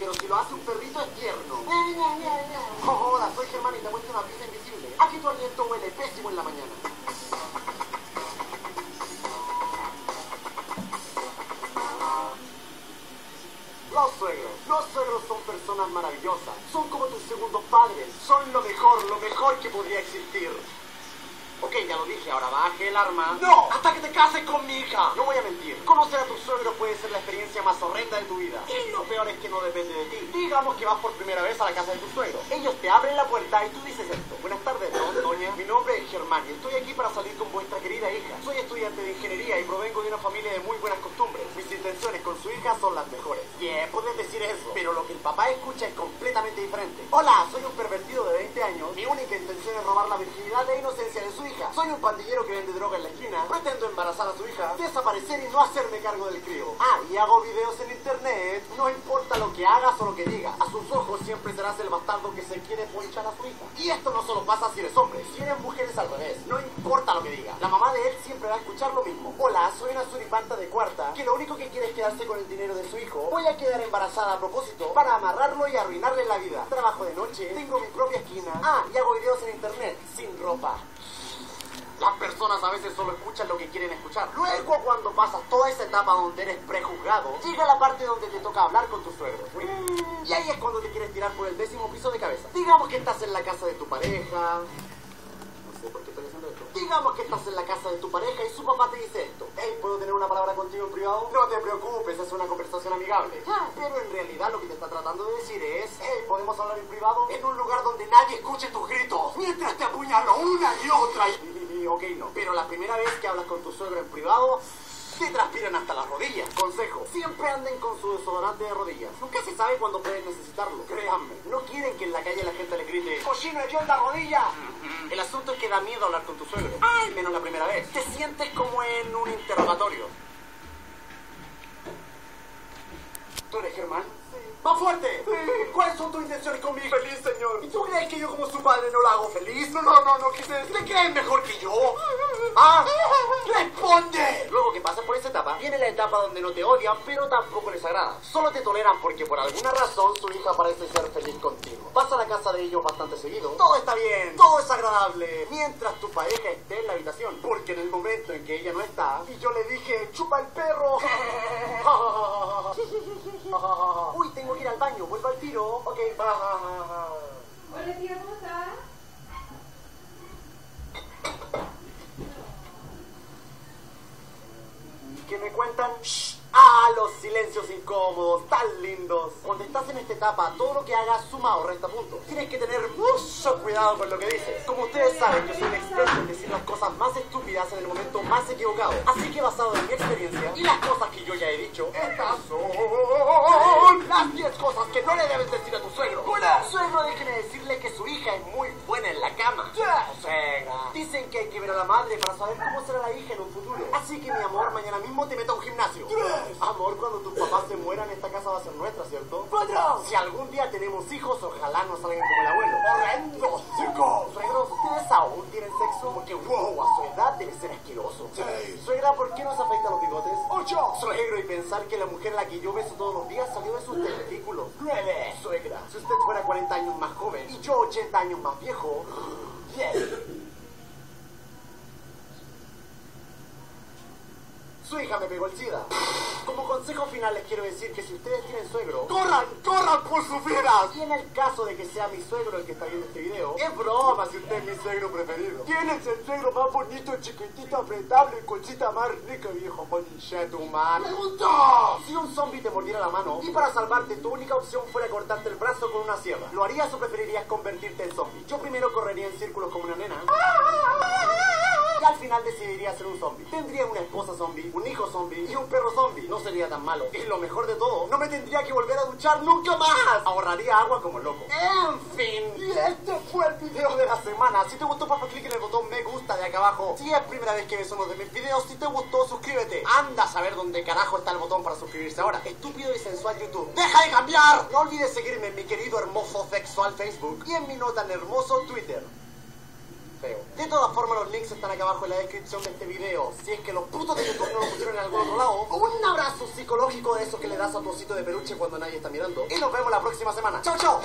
pero si lo hace un perrito es tierno. Hola, soy Germán y te muestro una brisa invisible. Aquí tu aliento huele pésimo en la mañana. Los suegros son personas maravillosas. Son como tus segundos padres. Son lo mejor que podría existir. Ok, ya lo dije, ahora baje el arma. ¡No! ¡Hasta que te cases con mi hija! No voy a mentir. Conocer a tu suegro puede ser la experiencia más horrenda de tu vida. Y lo peor es que no depende de ti. Digamos que vas por primera vez a la casa de tu suegro. Ellos te abren la puerta y tú dices esto. Buenas tardes, doña. Mi nombre es Germán y estoy aquí para salir con vuestra querida hija. Soy estudiante de ingeniería y provengo de una familia de muy buenas costumbres. Mis intenciones con su hija son las mejores. Bien, puedes decir eso, pero lo que el papá escucha es completamente diferente. Hola, soy un pervertido de 20 años. Mi única intención es robar la virginidad e inocencia de su hija. Soy un pandillero que vende droga en la esquina. Pretendo embarazar a su hija, desaparecer y no hacerme cargo del crío. Ah, y hago videos en internet. No importa lo que hagas o lo que digas. A sus ojos siempre serás el bastardo que se quiere ponchar a su hija. Y esto no solo pasa si eres hombre. Si eres mujer es al revés. No importa lo que diga. La mamá de él siempre va a escuchar lo mismo. Hola, soy una suripanta de cuarta que lo único que quiere es quedarse con el dinero de su hijo. Voy a quedar embarazada a propósito para amarrarlo y arruinarle la vida. Trabajo de noche, tengo mi propia esquina. Ah, y hago videos en internet sin ropa. Las personas a veces solo escuchan lo que quieren escuchar. Luego, cuando pasas toda esa etapa donde eres prejuzgado, llega la parte donde te toca hablar con tu suegro. Y ahí es cuando te quieres tirar por el 10º piso de cabeza. Digamos que estás en la casa de tu pareja. No sé por qué estoy haciendo esto. Digamos que estás en la casa de tu pareja y su papá te dice esto. Hey, ¿puedo tener una palabra contigo en privado? No te preocupes, es una conversación amigable. Pero en realidad lo que te está tratando de decir es: hey, ¿podemos hablar en privado? En un lugar donde nadie escuche tus gritos mientras te apuñalo una y otra. Ok, no. Pero la primera vez que hablas con tu suegro en privado, te transpiran hasta las rodillas. Consejo: siempre anden con su desodorante de rodillas. Nunca se sabe cuándo pueden necesitarlo. Créanme, no quieren que en la calle la gente le grite: ¡cochino hedionda rodilla! El asunto es que da miedo hablar con tu suegro. Al menos la primera vez. Te sientes como en un interrogatorio. ¿Tú eres Germán? Sí. ¡Más fuerte! Sí. ¿Cuáles son tus intenciones conmigo? Feliz, señor. ¿Y tú crees que yo como su padre no la hago feliz? No quise decir. ¿Te crees mejor que yo? ¡Ah! ¡Responde! Luego que pasas por esa etapa, viene la etapa donde no te odian, pero tampoco les agrada. Solo te toleran porque por alguna razón su hija parece ser feliz contigo. Vas a la casa de ellos bastante seguido. Todo está bien, todo es agradable, mientras tu pareja esté en la habitación. Porque en el momento en que ella no está, y yo le dije: ¡chupa el perro! Uy, tengo que ir al baño, vuelvo al tiro. Ok, Hola tía, ¿cómo estás? ¿Qué me cuentan? ¡Shh! ¡Ah, los silencios incómodos, tan lindos! Cuando estás en esta etapa, todo lo que hagas suma o resta puntos. Tienes que tener mucho cuidado con lo que dices. Como ustedes saben, yo soy un experto en decir las cosas más estúpidas en el momento más equivocado. Así que basado en mi experiencia y las cosas que yo ya he dicho, estas son las 10 cosas que no le debes decir a tu suegro. ¡Hola! Suegro, déjeme decirle que su hija es muy buena en la cama. Suegra. Dicen que hay que ver a la madre para saber cómo será la hija en un futuro. Así que, mi amor, mañana mismo te meto a un gimnasio. Amor, cuando tus papás se mueran, esta casa va a ser nuestra, ¿cierto? ¡Cuatro! Si algún día tenemos hijos, ojalá no salgan como el abuelo. ¡Horrendo! ¡Cinco! Suegros, ¿ustedes aún tienen sexo? Porque, wow, a su edad debe ser asqueroso. ¡Seis! Suegra, ¿por qué no se afeitan los bigotes? ¡Ocho! Suegro, y pensar que la mujer a la que yo beso todos los días salió de sus testículos. ¡Nueve! Suegra, si usted fuera 40 años más joven y yo 80 años más viejo... 10. Su hija me pegó el SIDA. Como consejo final les quiero decir que si ustedes tienen suegro, ¡corran! ¡Corran por sus vidas! Y en el caso de que sea mi suegro el que está viendo este video, es broma si usted es mi suegro preferido. ¿Quién es el suegro más bonito, chiquitito, apretable, colchita más rica, viejo manicheto humano? ¡Pregunta! Si un zombie te mordiera la mano y para salvarte tu única opción fuera cortarte el brazo con una sierra, ¿lo harías o preferirías convertirte en zombie? Yo primero correría en círculos como una nena. Y al final decidiría ser un zombie. Tendría una esposa zombie, un hijo zombie y un perro zombie. No sería tan malo. Y lo mejor de todo, no me tendría que volver a duchar nunca más. Ahorraría agua como loco. En fin. Y este fue el video de la semana. Si te gustó, por favor, clic en el botón me gusta de acá abajo. Si es primera vez que ves uno de mis videos, si te gustó, suscríbete. Anda a saber dónde carajo está el botón para suscribirse ahora. Estúpido y sensual YouTube. ¡Deja de cambiar! No olvides seguirme en mi querido hermoso sexual Facebook y en mi no tan hermoso Twitter. De todas formas, los links están acá abajo en la descripción de este video. Si es que los putos de YouTube no lo pusieron en algún otro lado. Un abrazo. abuso psicológico de eso que le das a tu osito de peluche cuando nadie está mirando. Y nos vemos la próxima semana. ¡Chao, chao!